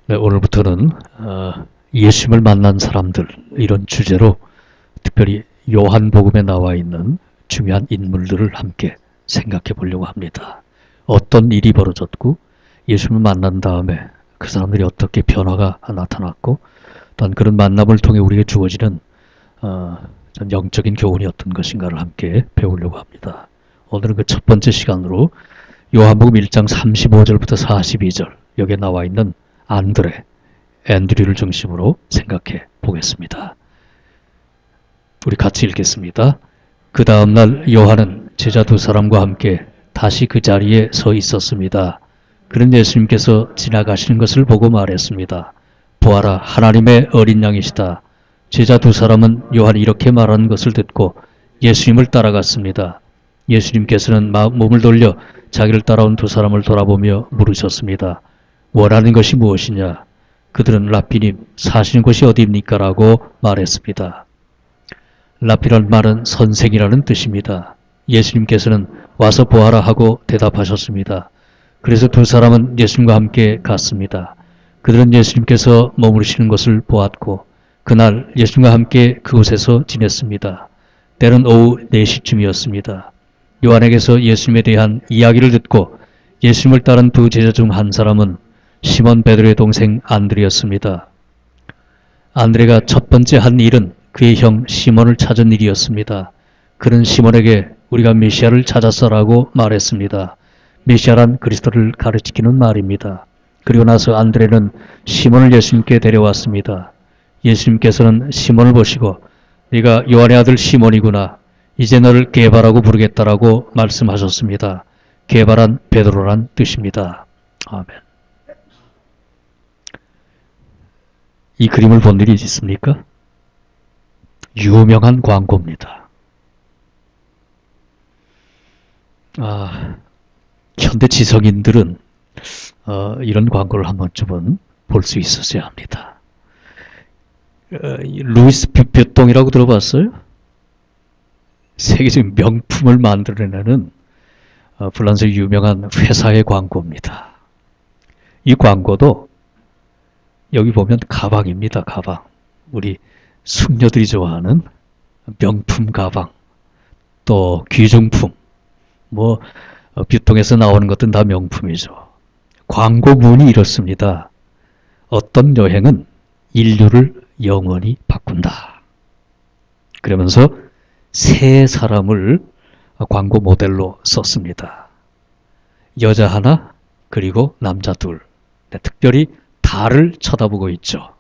네, 오늘부터는 예수님을 만난 사람들 이런 주제로 특별히 요한복음에 나와 있는 중요한 인물들을 함께 생각해 보려고 합니다. 어떤 일이 벌어졌고 예수님을 만난 다음에 그 사람들이 어떻게 변화가 나타났고 또한 그런 만남을 통해 우리에게 주어지는 영적인 교훈이 어떤 것인가를 함께 배우려고 합니다. 오늘은 그 첫 번째 시간으로 요한복음 1장 35절부터 42절 여기에 나와 있는 앤드류를 중심으로 생각해 보겠습니다. 우리 같이 읽겠습니다. 그 다음날 요한은 제자 두 사람과 함께 다시 그 자리에 서 있었습니다. 그는 예수님께서 지나가시는 것을 보고 말했습니다. 보아라, 하나님의 어린 양이시다. 제자 두 사람은 요한이 이렇게 말하는 것을 듣고 예수님을 따라갔습니다. 예수님께서는 몸을 돌려 자기를 따라온 두 사람을 돌아보며 물으셨습니다. 원하는 것이 무엇이냐? 그들은 라피님, 사시는 곳이 어디입니까? 라고 말했습니다. 라피란 말은 선생이라는 뜻입니다. 예수님께서는 와서 보아라 하고 대답하셨습니다. 그래서 두 사람은 예수님과 함께 갔습니다. 그들은 예수님께서 머무르시는 것을 보았고 그날 예수님과 함께 그곳에서 지냈습니다. 때는 오후 4시쯤이었습니다. 요한에게서 예수님에 대한 이야기를 듣고 예수님을 따른 두 제자 중 한 사람은 시몬 베드로의 동생 안드레였습니다. 안드레가 첫 번째 한 일은 그의 형 시몬을 찾은 일이었습니다. 그는 시몬에게 우리가 메시아를 찾았어라고 말했습니다. 메시아란 그리스도를 가르치는 말입니다. 그리고 나서 안드레는 시몬을 예수님께 데려왔습니다. 예수님께서는 시몬을 보시고 네가 요한의 아들 시몬이구나. 이제 너를 게바라고 부르겠다라고 말씀하셨습니다. 게바란 베드로란 뜻입니다. 아멘. 이 그림을 본 일이 있습니까? 유명한 광고입니다. 현대 지성인들은 이런 광고를 한 번쯤은 볼 수 있었어야 합니다. 루이스 뷰똥이라고 들어봤어요? 세계적인 명품을 만들어내는 프랑스 유명한 회사의 광고입니다. 이 광고도 여기 보면 가방입니다. 가방. 우리 숙녀들이 좋아하는 명품 가방, 또 귀중품, 뷰통에서 나오는 것들은 다 명품이죠. 광고문이 이렇습니다. 어떤 여행은 인류를 영원히 바꾼다. 그러면서 세 사람을 광고 모델로 썼습니다. 여자 하나, 그리고 남자 둘. 특별히 달을 쳐다보고 있죠.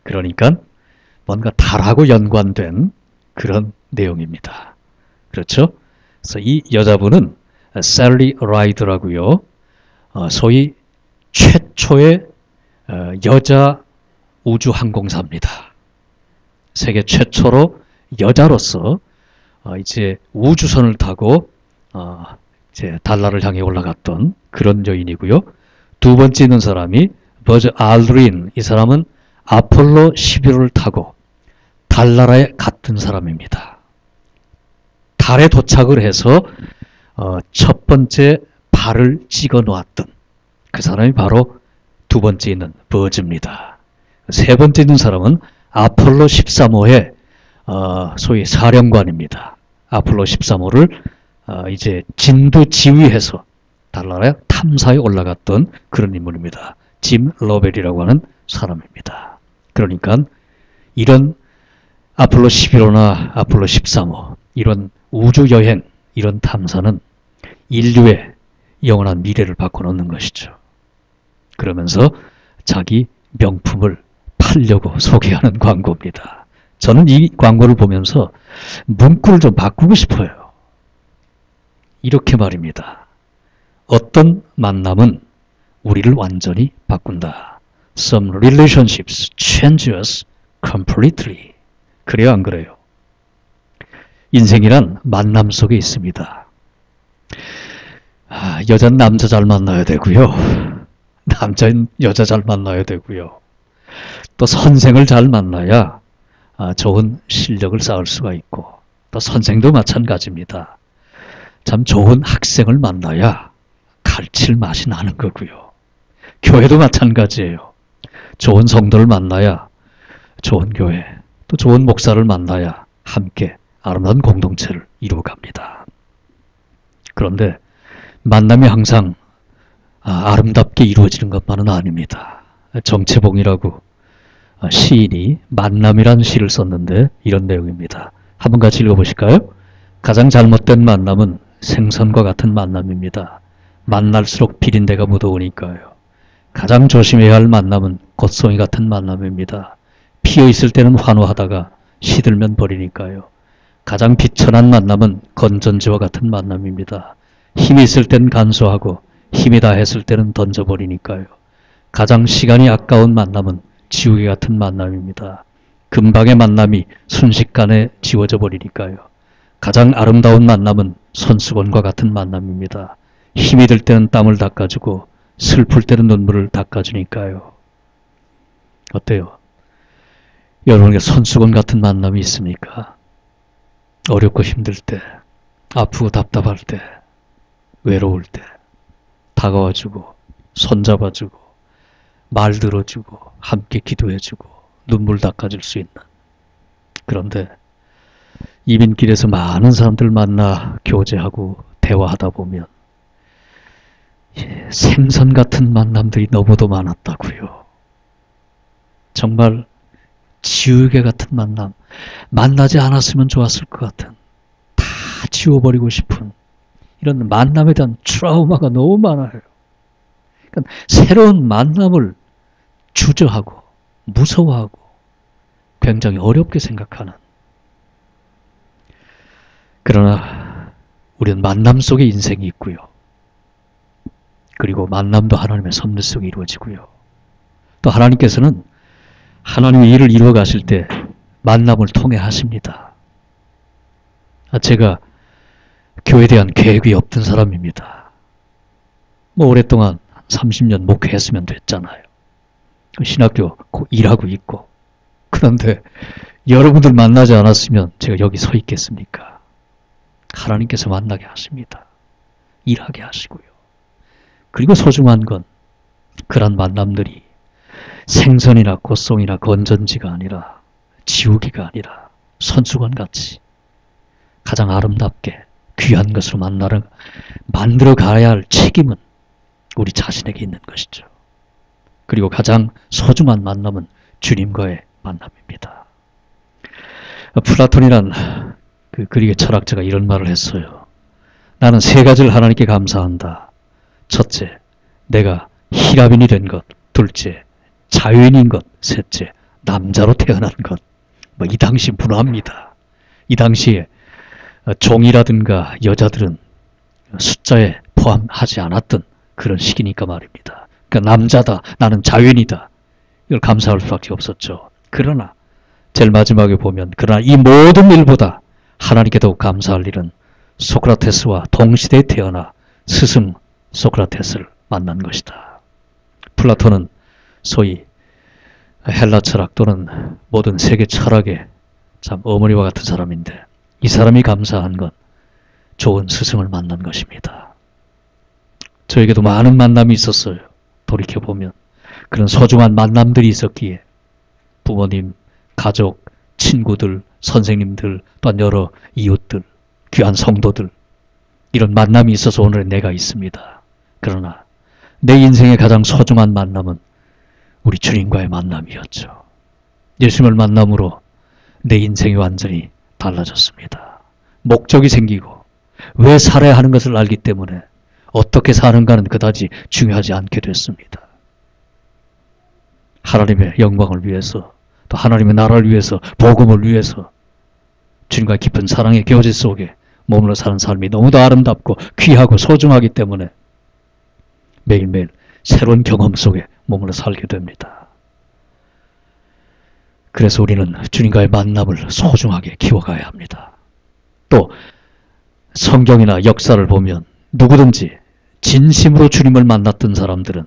그러니까 뭔가 달하고 연관된 그런 내용입니다. 그렇죠? 그래서 이 여자분은 셀리 라이드라고요. 소위 최초의 여자 우주항공사입니다. 세계 최초로 여자로서 이제 우주선을 타고 이제 달나라를 향해 올라갔던 그런 여인이고요. 두 번째 있는 사람이 버즈 알드린, 이 사람은 아폴로 11호를 타고 달나라에 갔던 사람입니다. 달에 도착을 해서 첫 번째 발을 찍어 놓았던 그 사람이 바로 두 번째 있는 버즈입니다. 세 번째 있는 사람은 아폴로 13호의 소위 사령관입니다. 아폴로 13호를 이제 진두지휘해서 달나라에 탐사에 올라갔던 그런 인물입니다. 짐 러벨이라고 하는 사람입니다. 그러니까 이런 아폴로 11호나 아폴로 13호 이런 우주여행, 이런 탐사는 인류의 영원한 미래를 바꿔놓는 것이죠. 그러면서 자기 명품을 팔려고 소개하는 광고입니다. 저는 이 광고를 보면서 문구를 좀 바꾸고 싶어요. 이렇게 말입니다. 어떤 만남은 우리를 완전히 바꾼다. Some relationships change us completely. 그래요, 안 그래요? 인생이란 만남 속에 있습니다. 여자는 남자 잘 만나야 되고요. 남자는 여자 잘 만나야 되고요. 또 선생을 잘 만나야 좋은 실력을 쌓을 수가 있고, 또 선생도 마찬가지입니다. 참 좋은 학생을 만나야 가르칠 맛이 나는 거고요. 교회도 마찬가지예요. 좋은 성도를 만나야, 좋은 교회, 또 좋은 목사를 만나야 함께 아름다운 공동체를 이루어갑니다. 그런데 만남이 항상 아름답게 이루어지는 것만은 아닙니다. 정채봉이라고 시인이 만남이라는 시를 썼는데 이런 내용입니다. 한번 같이 읽어보실까요? 가장 잘못된 만남은 생선과 같은 만남입니다. 만날수록 비린내가 묻어오니까요. 가장 조심해야 할 만남은 곶송이 같은 만남입니다. 피어있을 때는 환호하다가 시들면 버리니까요. 가장 비천한 만남은 건전지와 같은 만남입니다. 힘이 있을 땐 간소하고 힘이 다했을 때는 던져버리니까요. 가장 시간이 아까운 만남은 지우개 같은 만남입니다. 금방의 만남이 순식간에 지워져 버리니까요. 가장 아름다운 만남은 손수건과 같은 만남입니다. 힘이 들 때는 땀을 닦아주고 슬플 때는 눈물을 닦아주니까요. 어때요? 여러분에게 손수건 같은 만남이 있습니까? 어렵고 힘들 때, 아프고 답답할 때, 외로울 때 다가와주고 손잡아주고 말 들어주고 함께 기도해주고 눈물 닦아줄 수 있는. 그런데 이민길에서 많은 사람들 만나 교제하고 대화하다 보면 생선 같은 만남들이 너무도 많았다고요. 정말 지우개 같은 만남, 만나지 않았으면 좋았을 것 같은, 다 지워버리고 싶은 이런 만남에 대한 트라우마가 너무 많아요. 그러니까 새로운 만남을 주저하고 무서워하고 굉장히 어렵게 생각하는. 그러나 우리는 만남 속에 인생이 있고요. 그리고 만남도 하나님의 섭리 속에 이루어지고요. 또 하나님께서는 하나님의 일을 이루어 가실 때 만남을 통해 하십니다. 제가 교회에 대한 계획이 없던 사람입니다. 오랫동안 30년 목회했으면 됐잖아요. 신학교 일하고 있고. 그런데 여러분들 만나지 않았으면 제가 여기 서 있겠습니까? 하나님께서 만나게 하십니다. 일하게 하시고요. 그리고 소중한 건 그런 만남들이 생선이나 곶송이나 건전지가 아니라 지우개가 아니라 손수건같이 가장 아름답게 귀한 것으로 만들어 가야 할 책임은 우리 자신에게 있는 것이죠. 그리고 가장 소중한 만남은 주님과의 만남입니다. 플라톤이란 그 그리스 철학자가 이런 말을 했어요. 나는 세 가지를 하나님께 감사한다. 첫째, 내가 히라빈이 된 것. 둘째, 자유인인 것. 셋째, 남자로 태어난 것. 이 당시 문화입니다. 이 당시에 종이라든가 여자들은 숫자에 포함하지 않았던 그런 시기니까 말입니다. 그러니까 남자다, 나는 자유인이다. 이걸 감사할 수밖에 없었죠. 그러나 제일 마지막에 보면 그러나 이 모든 일보다 하나님께 더욱 감사할 일은 소크라테스와 동시대에 태어나 스승 소크라테스를 만난 것이다. 플라톤은 소위 헬라 철학 또는 모든 세계 철학의 참 어머니와 같은 사람인데 이 사람이 감사한 건 좋은 스승을 만난 것입니다. 저에게도 많은 만남이 있었어요. 돌이켜보면 그런 소중한 만남들이 있었기에 부모님, 가족, 친구들, 선생님들, 또한 여러 이웃들, 귀한 성도들 이런 만남이 있어서 오늘 내가 있습니다. 그러나 내 인생의 가장 소중한 만남은 우리 주님과의 만남이었죠. 예수님을 만남으로 내 인생이 완전히 달라졌습니다. 목적이 생기고 왜 살아야 하는 것을 알기 때문에 어떻게 사는가는 그다지 중요하지 않게 됐습니다. 하나님의 영광을 위해서 또 하나님의 나라를 위해서 복음을 위해서 주님과 깊은 사랑의 교제 속에 머물러 사는 삶이 너무도 아름답고 귀하고 소중하기 때문에 매일매일 새로운 경험 속에 머물러 살게 됩니다. 그래서 우리는 주님과의 만남을 소중하게 키워가야 합니다. 또 성경이나 역사를 보면 누구든지 진심으로 주님을 만났던 사람들은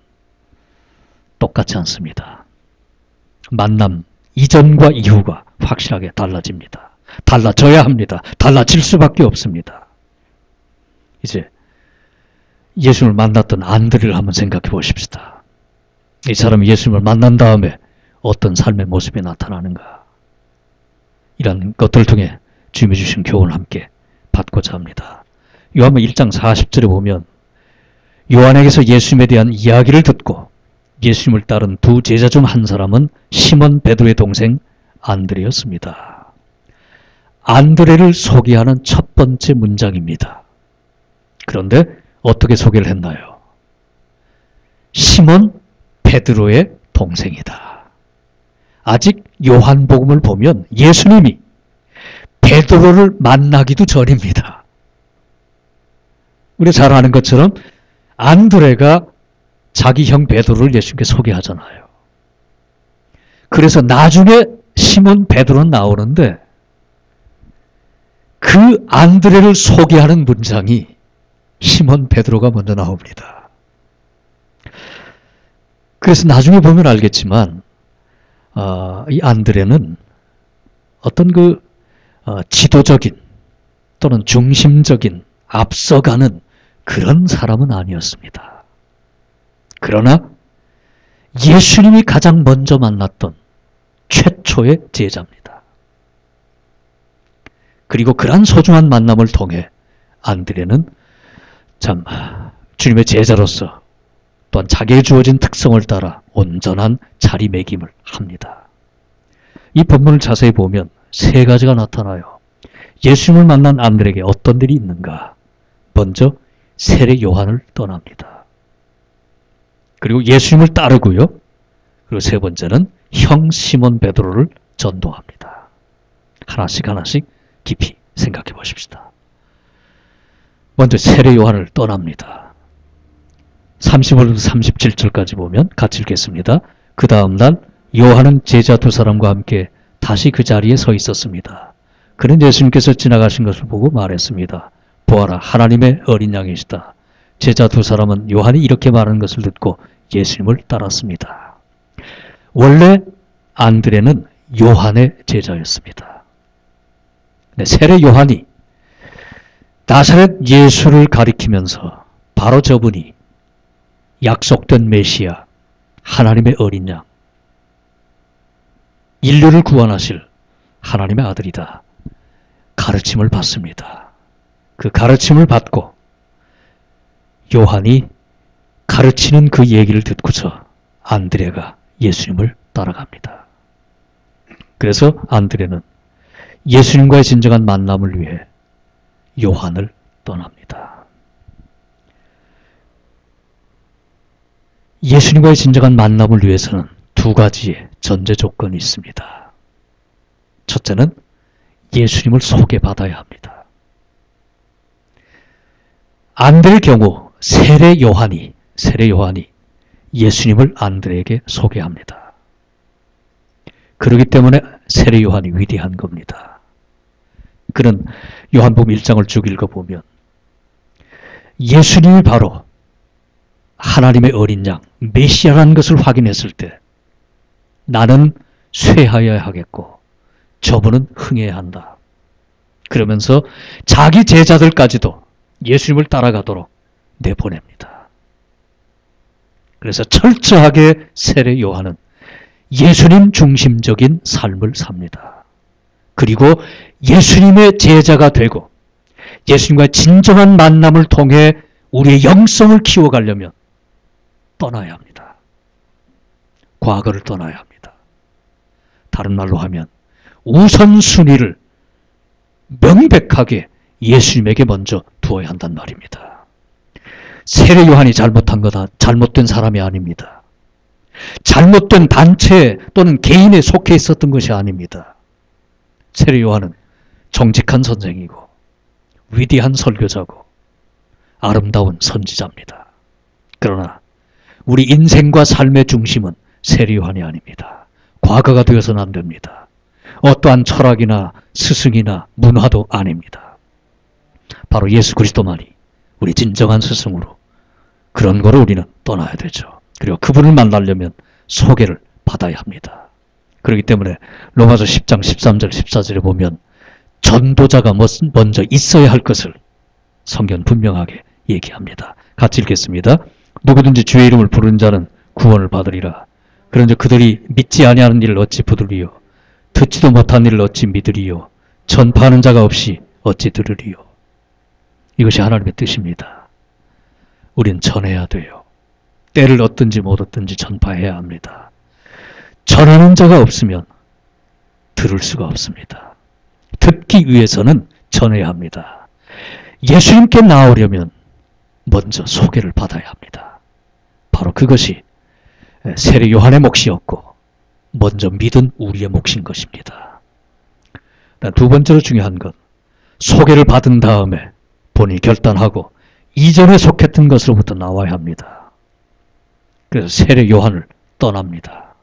똑같지 않습니다. 만남 이전과 이후가 확실하게 달라집니다. 달라져야 합니다. 달라질 수밖에 없습니다. 이제 예수를 만났던 안드레를 한번 생각해 보십시다. 이 사람이 예수님을 만난 다음에 어떤 삶의 모습이 나타나는가, 이런 것들을 통해 주님이 주신 교훈을 함께 받고자 합니다. 요한복음 1장 40절에 보면 요한에게서 예수님에 대한 이야기를 듣고 예수님을 따른 두 제자 중 한 사람은 시몬 베드로의 동생 안드레였습니다. 안드레를 소개하는 첫 번째 문장입니다. 그런데 어떻게 소개를 했나요? 시몬 베드로의 동생이다. 아직 요한복음을 보면 예수님이 베드로를 만나기도 전입니다. 우리가 잘 아는 것처럼 안드레가 자기 형 베드로를 예수님께 소개하잖아요. 그래서 나중에 시몬 베드로는 나오는데 그 안드레를 소개하는 문장이 시몬 베드로가 먼저 나옵니다. 그래서 나중에 보면 알겠지만 이 안드레는 어떤 지도적인 또는 중심적인 앞서가는 그런 사람은 아니었습니다. 그러나 예수님이 가장 먼저 만났던 최초의 제자입니다. 그리고 그러한 소중한 만남을 통해 안드레는 참 주님의 제자로서 또한 자기에게 주어진 특성을 따라 온전한 자리매김을 합니다. 이 본문을 자세히 보면 세 가지가 나타나요. 예수님을 만난 안드레에게 어떤 일이 있는가? 먼저 세례 요한을 떠납니다. 그리고 예수님을 따르고요. 그리고 세 번째는 형 시몬 베드로를 전도합니다. 하나씩 하나씩 깊이 생각해 보십시다. 먼저 세례 요한을 떠납니다. 35절부터 37절까지 보면 같이 읽겠습니다. 그 다음 날 요한은 제자 두 사람과 함께 다시 그 자리에 서 있었습니다. 그는 예수님께서 지나가신 것을 보고 말했습니다. 보아라, 하나님의 어린 양이시다. 제자 두 사람은 요한이 이렇게 말하는 것을 듣고 예수님을 따랐습니다. 원래 안드레는 요한의 제자였습니다. 세례 요한이 나사렛 예수를 가리키면서 바로 저분이 약속된 메시아, 하나님의 어린 양, 인류를 구원하실 하나님의 아들이다. 가르침을 받습니다. 그 가르침을 받고 요한이 가르치는 그 얘기를 듣고서 안드레가 예수님을 따라갑니다. 그래서 안드레는 예수님과의 진정한 만남을 위해 요한을 떠납니다. 예수님과의 진정한 만남을 위해서는 두 가지의 전제 조건이 있습니다. 첫째는 예수님을 소개받아야 합니다. 안드레의 경우 세례 요한이 예수님을 안드레에게 소개합니다. 그렇기 때문에 세례 요한이 위대한 겁니다. 그는 요한복음 1장을 쭉 읽어보면 예수님이 바로 하나님의 어린 양, 메시아라는 것을 확인했을 때 나는 쇠하여야 하겠고 저분은 흥해야 한다. 그러면서 자기 제자들까지도 예수님을 따라가도록 내보냅니다. 그래서 철저하게 세례 요한은 예수님 중심적인 삶을 삽니다. 그리고 예수님의 제자가 되고 예수님과의 진정한 만남을 통해 우리의 영성을 키워가려면 떠나야 합니다. 과거를 떠나야 합니다. 다른 말로 하면 우선순위를 명백하게 예수님에게 먼저 두어야 한단 말입니다. 세례 요한이 잘못한 거다. 잘못된 사람이 아닙니다. 잘못된 단체 또는 개인에 속해 있었던 것이 아닙니다. 세례 요한은 정직한 선생이고 위대한 설교자고 아름다운 선지자입니다. 그러나 우리 인생과 삶의 중심은 세례 요한이 아닙니다. 과거가 되어서는 안 됩니다. 어떠한 철학이나 스승이나 문화도 아닙니다. 바로 예수 그리스도만이 우리 진정한 스승으로 그런 거를 우리는 떠나야 되죠. 그리고 그분을 만나려면 소개를 받아야 합니다. 그렇기 때문에 로마서 10장 13절 14절에 보면 전도자가 먼저 있어야 할 것을 성경 분명하게 얘기합니다. 같이 읽겠습니다. 누구든지 주의 이름을 부르는 자는 구원을 받으리라. 그런즉 그들이 믿지 아니하는 일을 어찌 붙들리요? 듣지도 못한 일을 어찌 믿으리요? 전파하는 자가 없이 어찌 들으리요? 이것이 하나님의 뜻입니다. 우린 전해야 돼요. 때를 얻든지 못 얻든지 전파해야 합니다. 전하는 자가 없으면 들을 수가 없습니다. 듣기 위해서는 전해야 합니다. 예수님께 나오려면 먼저 소개를 받아야 합니다. 바로 그것이 세례 요한의 몫이었고 먼저 믿은 우리의 몫인 것입니다. 두 번째로 중요한 건 소개를 받은 다음에 본인이 결단하고 이전에 속했던 것으로부터 나와야 합니다. 그래서 세례 요한을 떠납니다.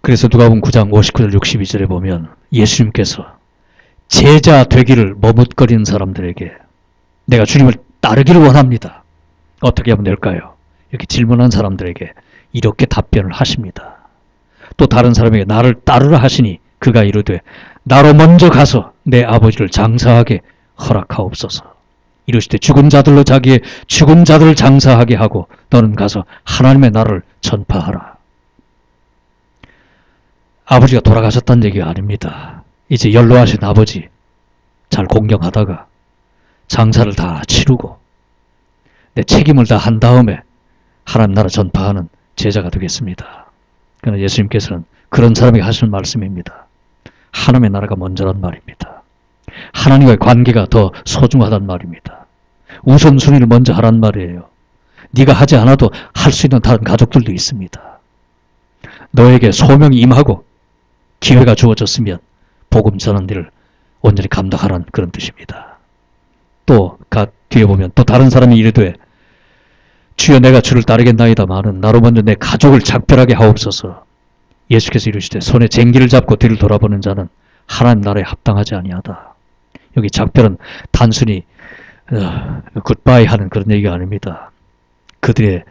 그래서 누가복음 9장 59절 62절에 보면 예수님께서 제자 되기를 머뭇거리는 사람들에게 내가 주님을 따르기를 원합니다. 어떻게 하면 될까요? 이렇게 질문한 사람들에게 이렇게 답변을 하십니다. 또 다른 사람에게 나를 따르라 하시니 그가 이르되 나로 먼저 가서 내 아버지를 장사하게 허락하옵소서. 이르시되 죽은 자들로 자기의 죽은 자들을 장사하게 하고 너는 가서 하나님의 나라를 전파하라. 아버지가 돌아가셨다는 얘기가 아닙니다. 이제 연로하신 아버지 잘 공경하다가 장사를 다 치르고 내 책임을 다 한 다음에 하나님 나라 전파하는 제자가 되겠습니다. 그러나 예수님께서는 그런 사람에게 하시는 말씀입니다. 하나님의 나라가 먼저란 말입니다. 하나님과의 관계가 더 소중하단 말입니다. 우선순위를 먼저 하란 말이에요. 네가 하지 않아도 할 수 있는 다른 가족들도 있습니다. 너에게 소명이 임하고 기회가 주어졌으면 복음 전하는 일을 온전히 감당하라는 그런 뜻입니다. 또 뒤에 보면 또 다른 사람이 이르되 주여 내가 주를 따르겠나이다마는 나로 먼저 내 가족을 작별하게 하옵소서. 예수께서 이르시되 손에 쟁기를 잡고 뒤를 돌아보는 자는 하나님 나라에 합당하지 아니하다. 여기 작별은 단순히 굿바이 하는 그런 얘기가 아닙니다. 그들의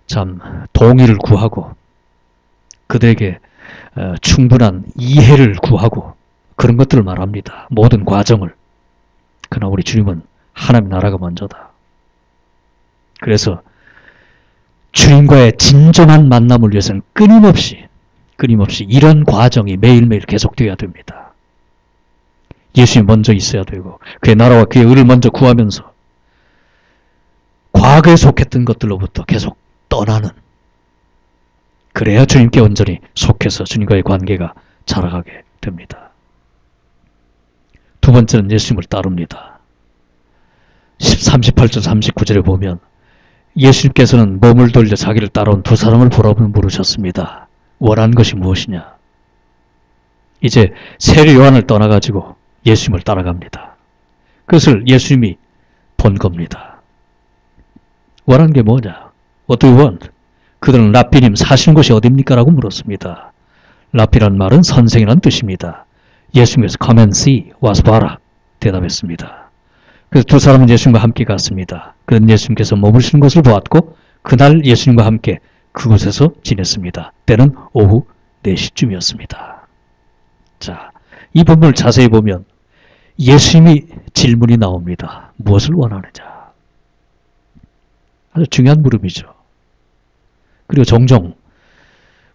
참 동의를 구하고 그들에게 충분한 이해를 구하고 그런 것들을 말합니다. 모든 과정을. 그러나 우리 주님은 하나님 나라가 먼저다. 그래서 주님과의 진정한 만남을 위해서는 끊임없이 이런 과정이 매일매일 계속되어야 됩니다. 예수님이 먼저 있어야 되고 그의 나라와 그의 의를 먼저 구하면서 과거에 속했던 것들로부터 계속 떠나는, 그래야 주님께 온전히 속해서 주님과의 관계가 자라가게 됩니다. 두 번째는 예수님을 따릅니다. 38절 39절에 보면 예수님께서는 몸을 돌려 자기를 따라온 두 사람을 보라고 물으셨습니다. 원하는 것이 무엇이냐? 이제 세례 요한을 떠나가지고 예수님을 따라갑니다. 그것을 예수님이 본 겁니다. 원하는 게 뭐냐? What do you want? 그들은 랍비님 사시는 곳이 어딥니까? 라고 물었습니다. 랍비란 말은 선생이라는 뜻입니다. 예수님께서 come and see, 와서 봐라 대답했습니다. 그래서 두 사람은 예수님과 함께 갔습니다. 그런 예수님께서 머무르시는 것을 보았고 그날 예수님과 함께 그곳에서 지냈습니다. 때는 오후 4시쯤이었습니다. 자, 이 본문을 자세히 보면 예수님이 질문이 나옵니다. 무엇을 원하느냐? 아주 중요한 물음이죠. 그리고 종종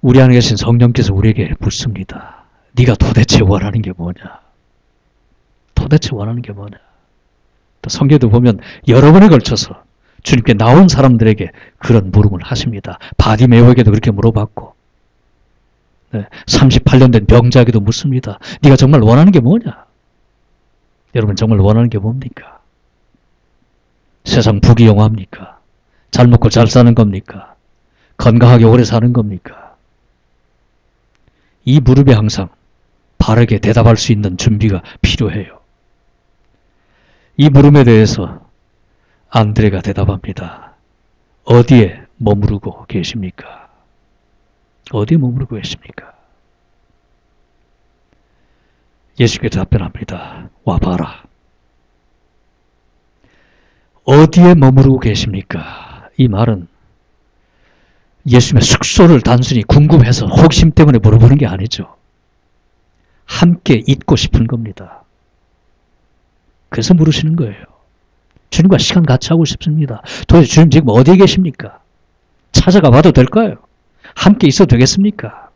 우리 안에 계신 성령께서 우리에게 묻습니다. 네가 도대체 원하는 게 뭐냐? 도대체 원하는 게 뭐냐? 성경에도 보면 여러 번에 걸쳐서 주님께 나온 사람들에게 그런 물음을 하십니다. 바디메오에게도 그렇게 물어봤고 38년 된 병자에게도 묻습니다. 네가 정말 원하는 게 뭐냐? 여러분 정말 원하는 게 뭡니까? 세상 부귀영화입니까? 잘 먹고 잘 사는 겁니까? 건강하게 오래 사는 겁니까? 이 물음에 항상 바르게 대답할 수 있는 준비가 필요해요. 이 물음에 대해서 안드레가 대답합니다. 어디에 머무르고 계십니까? 어디에 머무르고 계십니까? 예수께서 답변합니다. 와봐라. 어디에 머무르고 계십니까? 이 말은 예수님의 숙소를 단순히 궁금해서 호기심 때문에 물어보는 게 아니죠. 함께 있고 싶은 겁니다. 그래서 물으시는 거예요. 주님과 시간 같이 하고 싶습니다. 도대체 주님 지금 어디에 계십니까? 찾아가 봐도 될까요? 함께 있어도 되겠습니까?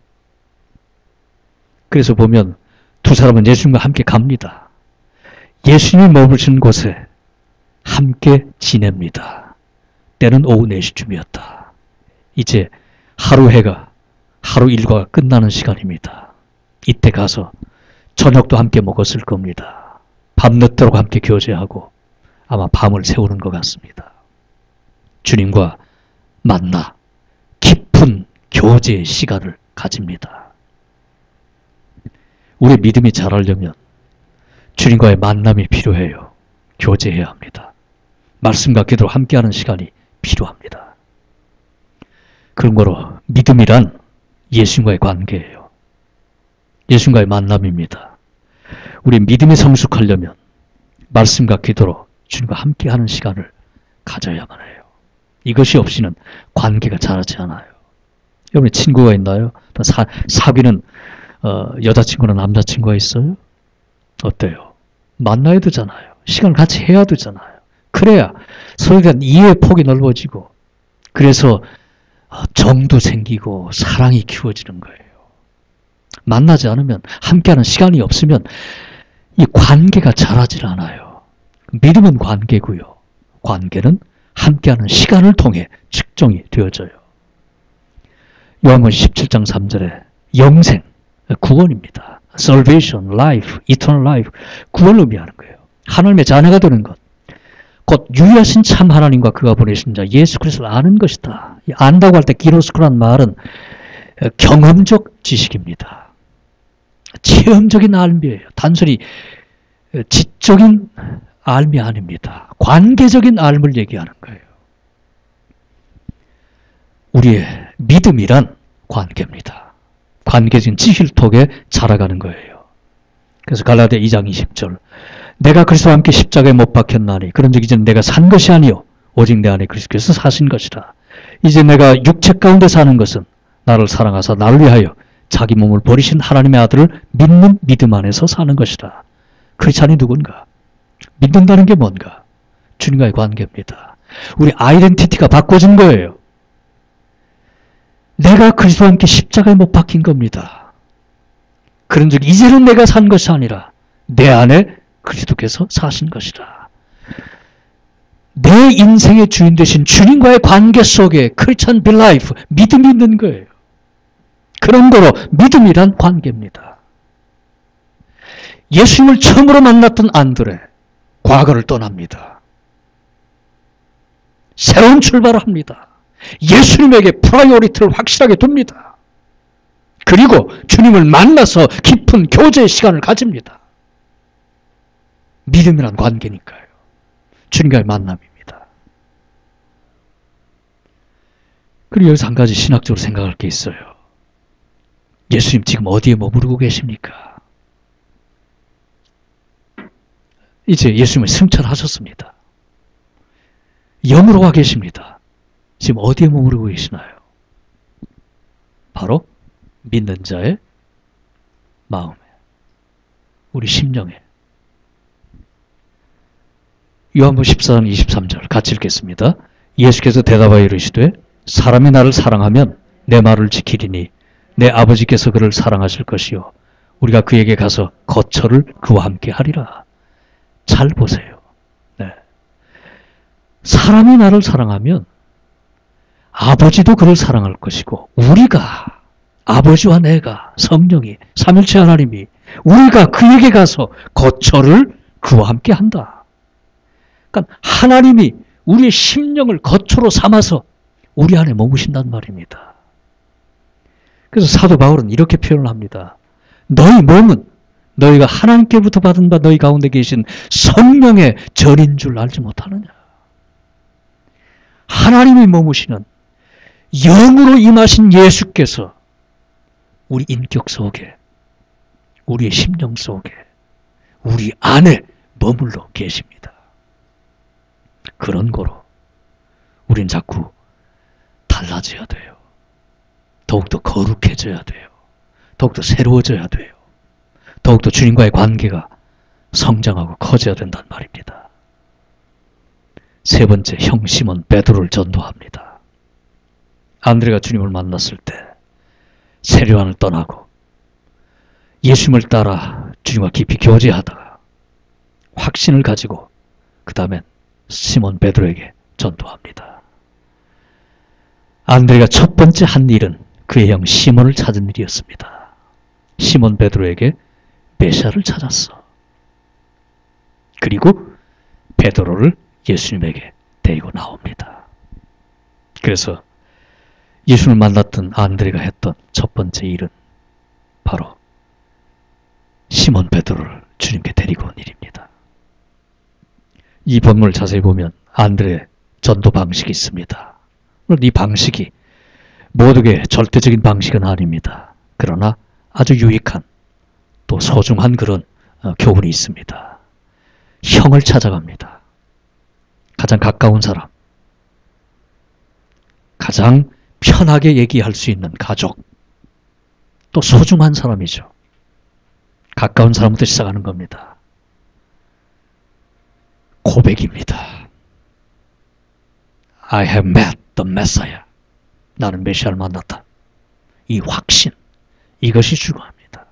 그래서 보면 두 사람은 예수님과 함께 갑니다. 예수님이 머무르시는 곳에 함께 지냅니다. 때는 오후 4시쯤이었다. 이제 하루 일과가 끝나는 시간입니다. 이때 가서 저녁도 함께 먹었을 겁니다. 밤늦도록 함께 교제하고 아마 밤을 새우는 것 같습니다. 주님과 만나 깊은 교제의 시간을 가집니다. 우리의 믿음이 자라려면 주님과의 만남이 필요해요. 교제해야 합니다. 말씀과 기도로 함께하는 시간이 필요합니다. 그런 거로 믿음이란 예수님과의 관계예요. 예수님과의 만남입니다. 우리 믿음이 성숙하려면 말씀과 기도로 주님과 함께하는 시간을 가져야만 해요. 이것이 없이는 관계가 자라지 않아요. 여러분의 친구가 있나요? 사귀는 여자친구나 남자친구가 있어요? 어때요? 만나야 되잖아요. 시간을 같이 해야 되잖아요. 그래야 서로에 대한 이해의 폭이 넓어지고 그래서 정도 생기고 사랑이 키워지는 거예요. 만나지 않으면 함께하는 시간이 없으면 이 관계가 자라질 않아요. 믿음은 관계고요. 관계는 함께하는 시간을 통해 측정이 되어져요. 요한복음 17장 3절에 영생, 구원입니다. salvation, life, eternal life, 구원을 의미하는 거예요. 하나님의 자녀가 되는 것. 곧 유일하신 참 하나님과 그가 보내신 자 예수 그리스도를 아는 것이다. 안다고 할 때 기로스코란 말은 경험적 지식입니다. 체험적인 알미예요. 단순히 지적인 알미 아닙니다. 관계적인 알미를 얘기하는 거예요. 우리의 믿음이란 관계입니다. 관계적인 지식을 통해 자라가는 거예요. 그래서 갈라디아 2장 20절 내가 그리스도와 함께 십자가에 못 박혔나니 그런즉 이제는 내가 산 것이 아니요 오직 내 안에 그리스도께서 사신 것이라. 이제 내가 육체 가운데 사는 것은 나를 사랑하사 나를 위하여 자기 몸을 버리신 하나님의 아들을 믿는 믿음 안에서 사는 것이라. 크리스찬이 누군가? 믿는다는 게 뭔가? 주님과의 관계입니다. 우리 아이덴티티가 바꿔진 거예요. 내가 그리스도와 함께 십자가에 못 박힌 겁니다. 그런즉 이제는 내가 산 것이 아니라 내 안에 그리스도께서 사신 것이라. 내 인생의 주인 되신 주님과의 관계 속에 크리스찬 빌라이프, 믿음이 있는 거예요. 그런 거로 믿음이란 관계입니다. 예수님을 처음으로 만났던 안드레, 과거를 떠납니다. 새로운 출발을 합니다. 예수님에게 프라이오리티를 확실하게 둡니다. 그리고 주님을 만나서 깊은 교제의 시간을 가집니다. 믿음이란 관계니까요. 주님과의 만남입니다. 그리고 여기서 한 가지 신학적으로 생각할 게 있어요. 예수님 지금 어디에 머무르고 계십니까? 이제 예수님을 승천하셨습니다. 영으로 와 계십니다. 지금 어디에 머무르고 계시나요? 바로 믿는 자의 마음에, 우리 심령에. 요한복음 14장 23절 같이 읽겠습니다. 예수께서 대답하여 이르시되 사람이 나를 사랑하면 내 말을 지키리니 내 아버지께서 그를 사랑하실 것이요 우리가 그에게 가서 거처를 그와 함께 하리라. 잘 보세요. 네. 사람이 나를 사랑하면 아버지도 그를 사랑할 것이고 우리가 아버지와 내가 성령이 삼일체 하나님이 우리가 그에게 가서 거처를 그와 함께 한다. 그러니까 하나님이 우리의 심령을 거처로 삼아서 우리 안에 머무신단 말입니다. 그래서 사도 바울은 이렇게 표현을 합니다. 너희 몸은 너희가 하나님께부터 받은 바 너희 가운데 계신 성령의 전인 줄 알지 못하느냐. 하나님이 머무시는 영으로 임하신 예수께서 우리 인격 속에, 우리의 심령 속에, 우리 안에 머물러 계십니다. 그런 거로 우린 자꾸 달라져야 돼요. 더욱더 거룩해져야 돼요. 더욱더 새로워져야 돼요. 더욱더 주님과의 관계가 성장하고 커져야 된단 말입니다. 세 번째 형 시몬 베드로를 전도합니다. 안드레가 주님을 만났을 때 세례요한을 떠나고 예수님을 따라 주님과 깊이 교제하다가 확신을 가지고 그 다음엔 시몬 베드로에게 전도합니다. 안드레가 첫 번째 한 일은 그의 형 시몬을 찾은 일이었습니다. 시몬 베드로에게 메시아를 찾았어. 그리고 베드로를 예수님에게 데리고 나옵니다. 그래서 예수님을 만났던 안드레가 했던 첫 번째 일은 바로 시몬 베드로를 주님께 데리고 온 일입니다. 이 본문을 자세히 보면 안드레의 전도 방식이 있습니다. 물론 이 방식이 모두의 절대적인 방식은 아닙니다. 그러나 아주 유익한 또 소중한 그런 교훈이 있습니다. 형을 찾아갑니다. 가장 가까운 사람, 가장 편하게 얘기할 수 있는 가족, 또 소중한 사람이죠. 가까운 사람부터 시작하는 겁니다. 고백입니다. I have met the Messiah. 나는 메시아를 만났다. 이 확신, 이것이 중요합니다.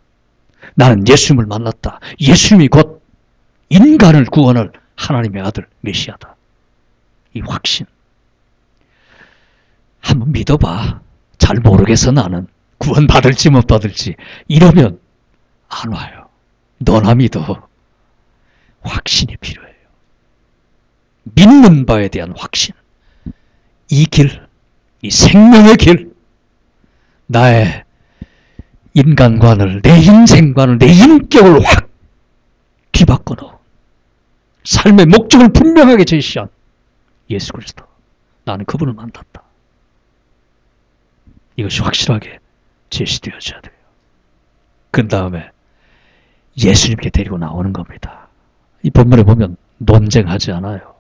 나는 예수님을 만났다. 예수님이 곧 인간을 구원할 하나님의 아들 메시아다. 이 확신. 한번 믿어봐. 잘 모르겠어 나는. 구원 받을지 못 받을지. 이러면 안 와요. 너나 믿어. 확신이 필요해요. 믿는 바에 대한 확신. 이 길, 이 생명의 길, 나의 인간관을, 내 인생관을, 내 인격을 확 뒤바꿔 놓은 삶의 목적을 분명하게 제시한 예수 그리스도. 나는 그분을 만났다. 이것이 확실하게 제시되어져야 돼요. 그 다음에 예수님께 데리고 나오는 겁니다. 이 본문에 보면 논쟁하지 않아요.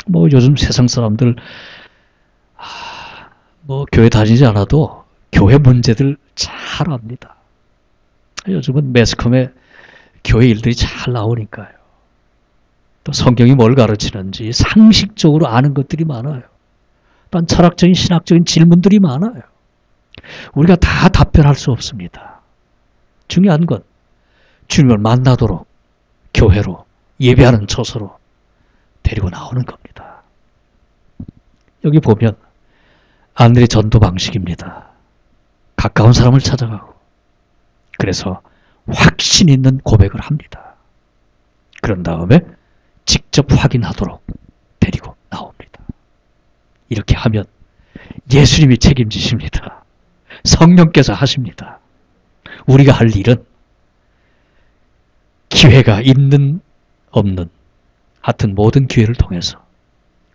뭐 요즘 세상 사람들 뭐 교회 다니지 않아도 교회 문제들 잘 압니다. 요즘은 매스컴에 교회 일들이 잘 나오니까요. 또 성경이 뭘 가르치는지 상식적으로 아는 것들이 많아요. 또 철학적인 신학적인 질문들이 많아요. 우리가 다 답변할 수 없습니다. 중요한 건 주님을 만나도록 교회로 예배하는 처소로 데리고 나오는 겁니다. 여기 보면 안드레 전도 방식입니다. 가까운 사람을 찾아가고 그래서 확신 있는 고백을 합니다. 그런 다음에 직접 확인하도록 데리고 나옵니다. 이렇게 하면 예수님이 책임지십니다. 성령께서 하십니다. 우리가 할 일은 기회가 있는 없는 하여튼 모든 기회를 통해서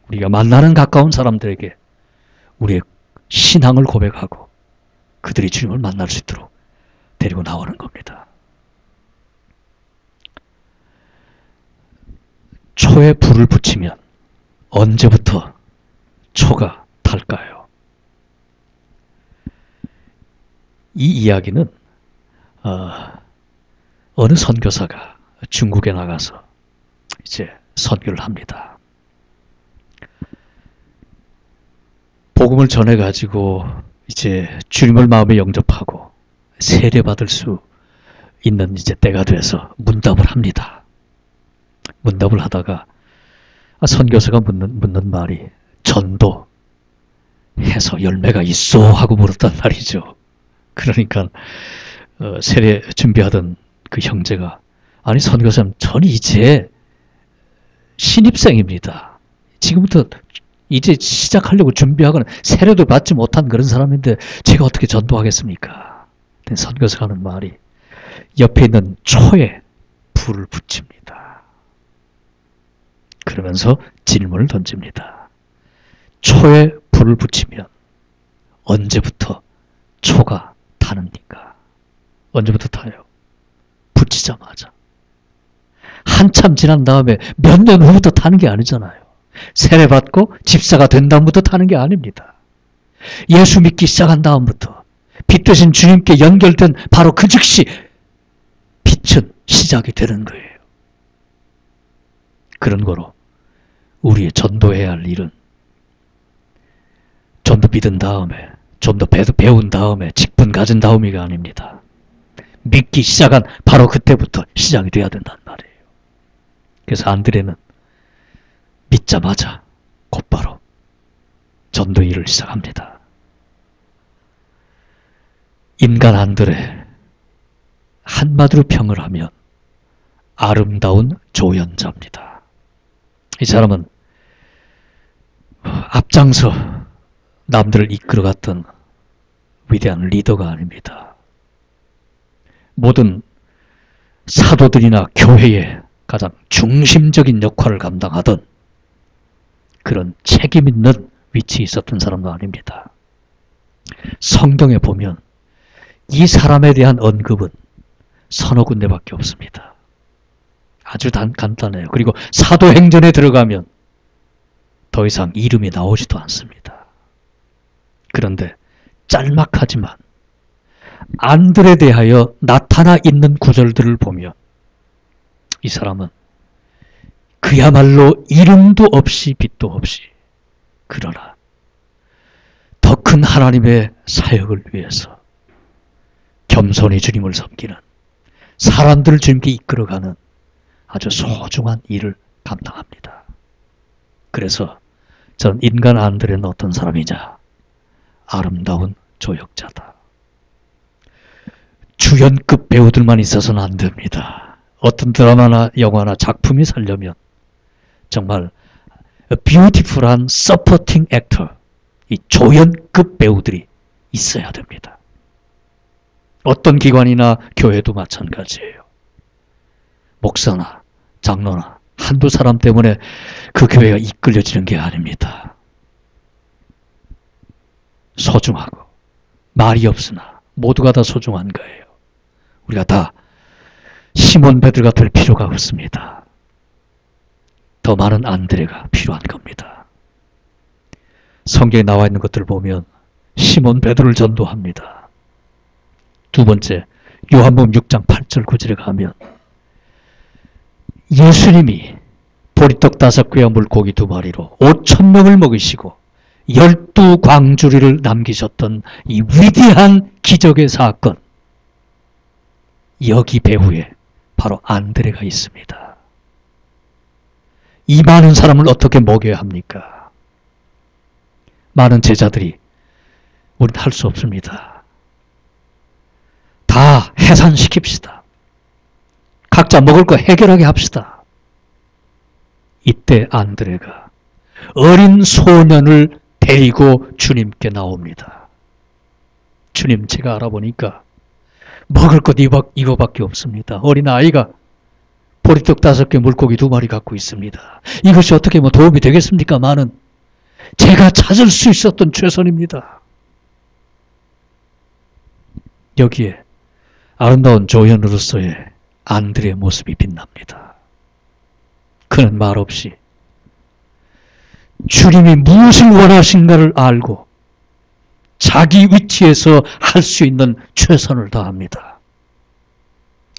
우리가 만나는 가까운 사람들에게 우리의 신앙을 고백하고 그들이 주님을 만날 수 있도록 데리고 나오는 겁니다. 초에 불을 붙이면 언제부터 초가 탈까요? 이 이야기는 어느 선교사가 중국에 나가서 이제 선교를 합니다. 복음을 전해가지고 이제 주님을 마음에 영접하고 세례받을 수 있는 이제 때가 돼서 문답을 합니다. 문답을 하다가 선교사가 묻는 말이 전도해서 열매가 있어 하고 물었단 말이죠. 그러니까 세례 준비하던 그 형제가 아니 선교사님 전 이제 신입생입니다. 지금부터 이제 시작하려고 준비하거나 세례도 받지 못한 그런 사람인데 제가 어떻게 전도하겠습니까? 선교사가 하는 말이 옆에 있는 초에 불을 붙입니다. 그러면서 질문을 던집니다. 초에 불을 붙이면 언제부터 초가 타는니까? 언제부터 타요? 붙이자마자. 한참 지난 다음에 몇 년 후부터 타는 게 아니잖아요. 세례받고 집사가 된 다음부터 타는 게 아닙니다. 예수 믿기 시작한 다음부터 빛 되신 주님께 연결된 바로 그 즉시 빛은 시작이 되는 거예요. 그런 거로 우리의 전도해야 할 일은 좀 더 믿은 다음에, 좀 더 배운 다음에, 직분 가진 다음이가 아닙니다. 믿기 시작한 바로 그때부터 시작이 돼야 된단 말이에요. 그래서 안드레는 믿자마자 곧바로 전도 일을 시작합니다. 인간 안드레, 한마디로 평을 하면 아름다운 조연자입니다. 이 사람은 앞장서 남들을 이끌어갔던 위대한 리더가 아닙니다. 모든 사도들이나 교회의 가장 중심적인 역할을 감당하던 그런 책임 있는 위치에 있었던 사람도 아닙니다. 성경에 보면 이 사람에 대한 언급은 서너 군데밖에 없습니다. 아주 간단해요. 그리고 사도행전에 들어가면 더 이상 이름이 나오지도 않습니다. 그런데 짤막하지만 안드레에 대하여 나타나 있는 구절들을 보면 이 사람은 그야말로 이름도 없이 빛도 없이, 그러나 더 큰 하나님의 사역을 위해서 겸손히 주님을 섬기는, 사람들을 주님께 이끌어가는 아주 소중한 일을 감당합니다. 그래서 전 인간 안드레는 어떤 사람이냐? 아름다운 조역자다. 주연급 배우들만 있어서는 안 됩니다. 어떤 드라마나 영화나 작품이 살려면 정말 뷰티풀한 서포팅 액터, 이 조연급 배우들이 있어야 됩니다. 어떤 기관이나 교회도 마찬가지예요. 목사나 장로나 한두 사람 때문에 그 교회가 이끌려지는 게 아닙니다. 소중하고 말이 없으나 모두가 다 소중한 거예요. 우리가 다 시몬 베드로가 될 필요가 없습니다. 더 많은 안드레가 필요한 겁니다. 성경에 나와 있는 것들을 보면 시몬 베드로를 전도합니다. 두 번째, 요한복음 6장 8절 9절에 가면 예수님이 보리떡 5개와 물고기 2마리로 5,000명을 먹이시고 12광주리를 남기셨던 이 위대한 기적의 사건, 여기 배후에 바로 안드레가 있습니다. 이 많은 사람을 어떻게 먹여야 합니까? 많은 제자들이 우리는 할 수 없습니다. 다 해산시킵시다. 각자 먹을 거 해결하게 합시다. 이때 안드레가 어린 소년을 데리고 주님께 나옵니다. 주님, 제가 알아보니까 먹을 것 이거밖에 없습니다. 어린아이가 보리떡 5개, 물고기 2마리 갖고 있습니다. 이것이 어떻게 도움이 되겠습니까마는 제가 찾을 수 있었던 최선입니다. 여기에 아름다운 조연으로서의 안드레의 모습이 빛납니다. 그는 말없이 주님이 무엇을 원하신가를 알고 자기 위치에서 할 수 있는 최선을 다합니다.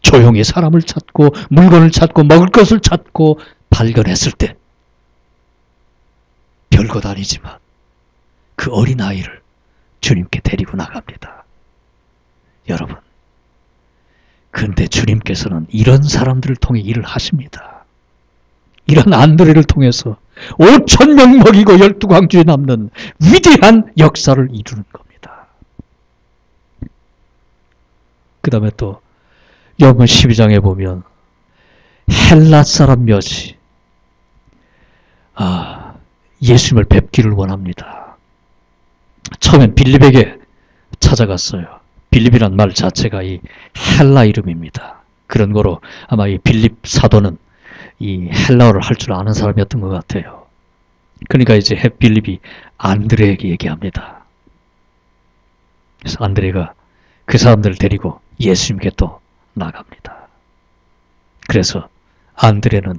조용히 사람을 찾고 물건을 찾고 먹을 것을 찾고 발견했을 때 별것 아니지만 그 어린아이를 주님께 데리고 나갑니다. 여러분, 그런데 주님께서는 이런 사람들을 통해 일을 하십니다. 이런 안드레를 통해서 5,000명 먹이고 12광주에 남는 위대한 역사를 이루는 겁니다. 그 다음에 또 요한복음 12장에 보면 헬라 사람 몇이 예수님을 뵙기를 원합니다. 처음엔 빌립에게 찾아갔어요. 빌립이란 말 자체가 이 헬라 이름입니다. 그런 거로 아마 이 빌립 사도는 이 헬라어를 할 줄 아는 사람이었던 것 같아요. 그러니까 이제 빌립이 안드레에게 얘기합니다. 그래서 안드레가 그 사람들을 데리고 예수님께 또 나갑니다. 그래서 안드레는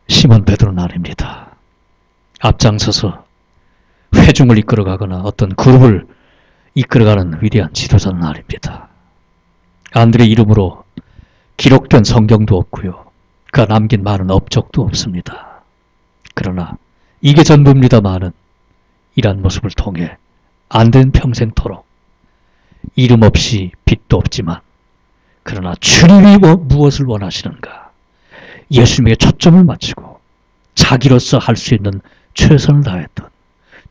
시몬 베드로는 아닙니다. 앞장서서 회중을 이끌어가거나 어떤 그룹을 이끌어가는 위대한 지도자는 아닙니다. 안드레 이름으로 기록된 성경도 없고요. 그가 남긴 많은 업적도 없습니다. 그러나 이게 전부입니다마는 이러한 모습을 통해 안된 평생토록 이름 없이 빛도 없지만 그러나 주님이 무엇을 원하시는가 예수님에게 초점을 맞추고 자기로서 할 수 있는 최선을 다했던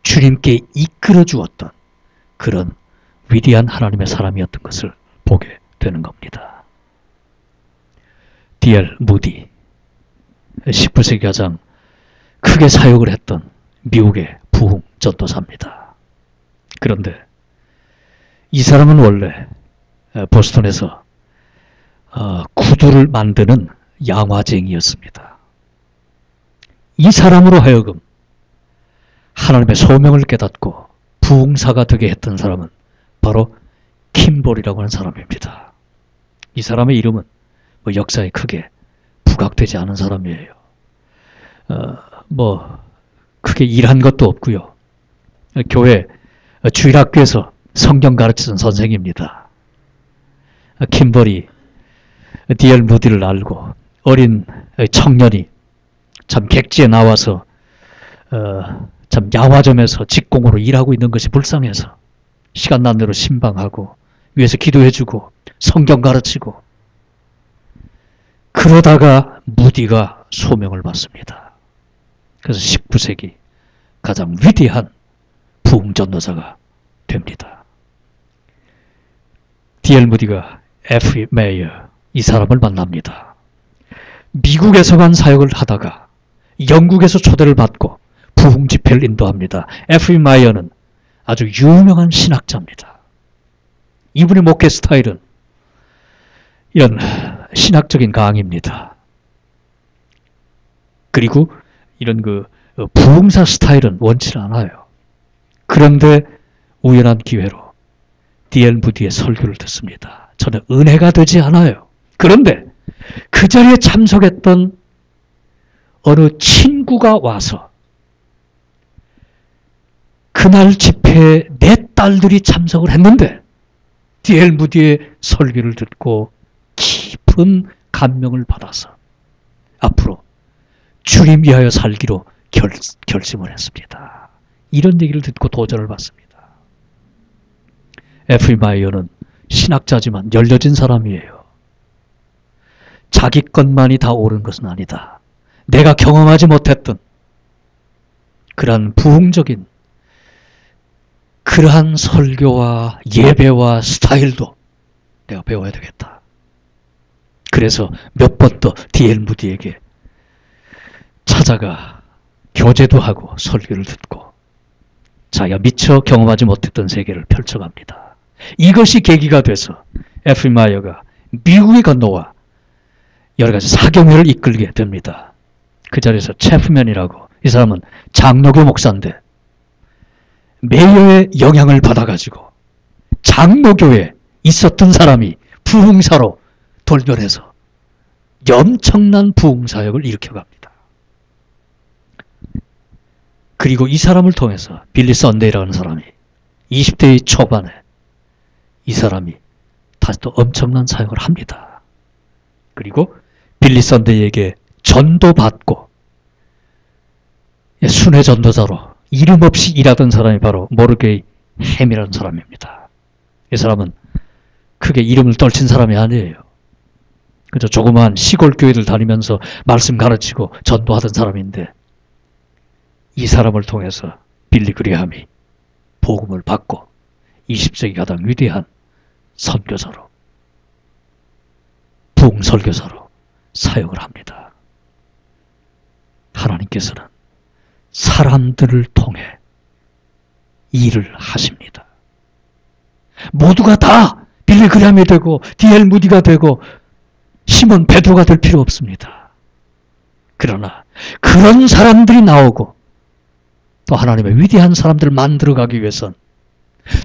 주님께 이끌어 주었던 그런 위대한 하나님의 사람이었던 것을 보게 되는 겁니다. D.L. 무디 19세기 가장 크게 사역을 했던 미국의 부흥 전도사입니다. 그런데 이 사람은 원래 보스턴에서 구두를 만드는 양화쟁이였습니다. 이 사람으로 하여금 하나님의 소명을 깨닫고 부흥사가 되게 했던 사람은 바로 킴볼이라고 하는 사람입니다. 이 사람의 이름은 역사에 크게 부각되지 않은 사람이에요. 크게 일한 것도 없고요. 교회 주일학교에서 성경 가르치던 선생입니다. 킴볼이 D.L. 무디를 알고 어린 청년이 참 객지에 나와서 참 야화점에서 직공으로 일하고 있는 것이 불쌍해서 시간 난 대로 신방하고 위에서 기도해주고 성경 가르치고 그러다가 무디가 소명을 받습니다. 그래서 19세기 가장 위대한 부흥전도사가 됩니다. D.L. 무디가 F. 메이어 이 사람을 만납니다. 미국에서만 사역을 하다가 영국에서 초대를 받고 부흥 집회를 인도합니다. F. 메이어는 아주 유명한 신학자입니다. 이분의 목회 스타일은 이런 신학적인 강의입니다. 그리고 이런 부흥사 스타일은 원치 않아요. 그런데 우연한 기회로 D.L. 무디의 설교를 듣습니다. 전혀 은혜가 되지 않아요. 그런데 그 자리에 참석했던 어느 친구가 와서 그날 집회에 내 딸들이 참석을 했는데 D.L. 무디의 설교를 듣고 깊은 감명을 받아서 앞으로 주님 위하여 살기로 결심을 했습니다. 이런 얘기를 듣고 도전을 받습니다. F. 마이어는 신학자지만 열려진 사람이에요. 자기 것만이 다 옳은 것은 아니다. 내가 경험하지 못했던 그러한 부흥적인 그러한 설교와 예배와 스타일도 내가 배워야 되겠다. 그래서 몇 번 더 D.L. 무디에게 찾아가 교제도 하고 설교를 듣고 자기가 미처 경험하지 못했던 세계를 펼쳐갑니다. 이것이 계기가 돼서 F. 마이어가 미국에 건너와 여러 가지 사경회를 이끌게 됩니다. 그 자리에서 체프맨이라고, 이 사람은 장로교 목사인데 메이어의 영향을 받아가지고 장로교에 있었던 사람이 부흥사로 돌변해서 엄청난 부흥사역을 일으켜갑니다. 그리고 이 사람을 통해서 빌리 선데이라는 사람이 20대 초반에 이 사람이 다시 또 엄청난 사역을 합니다. 그리고 빌리 선데이에게 전도받고 순회 전도자로 이름 없이 일하던 사람이 바로 모르게이 햄이라는 사람입니다. 이 사람은 크게 이름을 떨친 사람이 아니에요. 그저 조그마한 시골 교회들 다니면서 말씀 가르치고 전도하던 사람인데 이 사람을 통해서 빌리 그레함이 복음을 받고 20세기 가장 위대한 선교사로, 부흥 설교사로 사역을 합니다. 하나님께서는 사람들을 통해 일을 하십니다. 모두가 다 빌리 그레함이 되고 D.L. 무디가 되고 시몬 베드로가 될 필요 없습니다. 그러나 그런 사람들이 나오고 또 하나님의 위대한 사람들을 만들어가기 위해선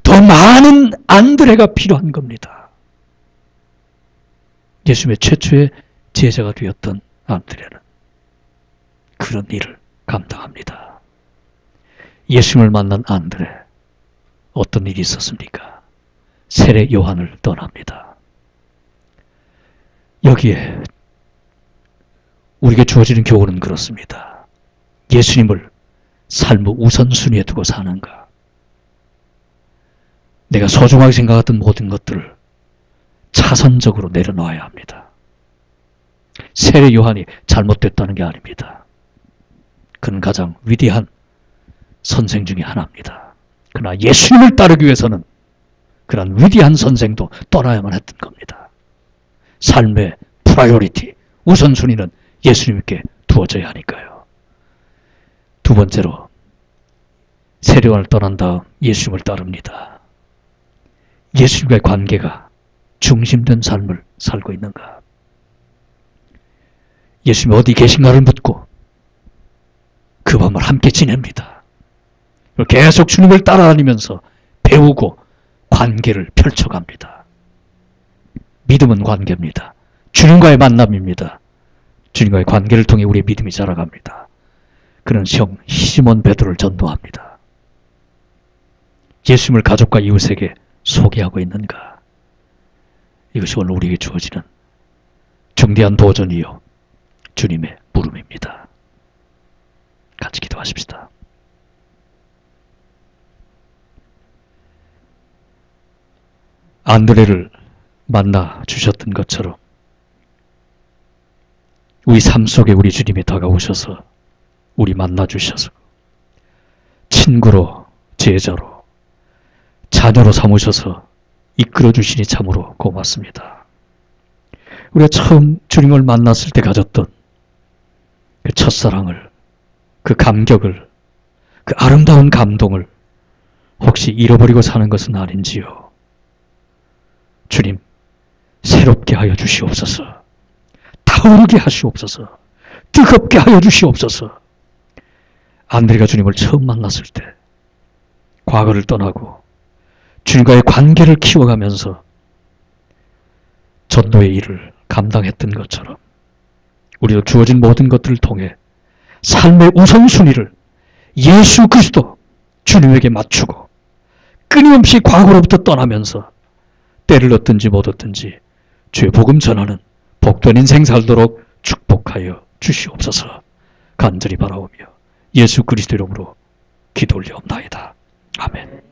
더 많은 안드레가 필요한 겁니다. 예수님의 최초의 제자가 되었던 안드레는 그런 일을 감당합니다. 예수님을 만난 안드레, 어떤 일이 있었습니까? 세례 요한을 떠납니다. 여기에 우리에게 주어지는 교훈은 그렇습니다. 예수님을 삶의 우선순위에 두고 사는가? 내가 소중하게 생각했던 모든 것들을 차선적으로 내려놓아야 합니다. 세례 요한이 잘못됐다는 게 아닙니다. 그는 가장 위대한 선생 중에 하나입니다. 그러나 예수님을 따르기 위해서는 그런 위대한 선생도 떠나야만 했던 겁니다. 삶의 프라이오리티, 우선순위는 예수님께 두어져야 하니까요. 두 번째로, 세례요한을 떠난 다음 예수님을 따릅니다. 예수님과의 관계가 중심된 삶을 살고 있는가? 예수님이 어디 계신가를 묻고 그 밤을 함께 지냅니다. 계속 주님을 따라다니면서 배우고 관계를 펼쳐갑니다. 믿음은 관계입니다. 주님과의 만남입니다. 주님과의 관계를 통해 우리의 믿음이 자라갑니다. 그는 형 시몬 베드로를 전도합니다. 예수님을 가족과 이웃에게 소개하고 있는가? 이것이 오늘 우리에게 주어지는 중대한 도전이요 주님의 물음입니다. 같이 기도하십시다. 안드레를 만나 주셨던 것처럼 우리 삶 속에 우리 주님이 다가오셔서 우리 만나 주셔서 친구로, 제자로, 자녀로 삼으셔서 이끌어 주시니 참으로 고맙습니다. 우리가 처음 주님을 만났을 때 가졌던 그 첫사랑을, 그 감격을, 그 아름다운 감동을 혹시 잃어버리고 사는 것은 아닌지요. 주님, 새롭게 하여 주시옵소서. 타오르게 하시옵소서. 뜨겁게 하여 주시옵소서. 안드레가 주님을 처음 만났을 때 과거를 떠나고 주님과의 관계를 키워가면서 전도의 일을 감당했던 것처럼 우리도 주어진 모든 것들을 통해 삶의 우선순위를 예수 그리스도 주님에게 맞추고 끊임없이 과거로부터 떠나면서 때를 얻든지 못 얻든지 주의 복음 전하는 복된 인생 살도록 축복하여 주시옵소서. 간절히 바라오며 예수 그리스도 이름으로 기도 올리옵나이다. 아멘.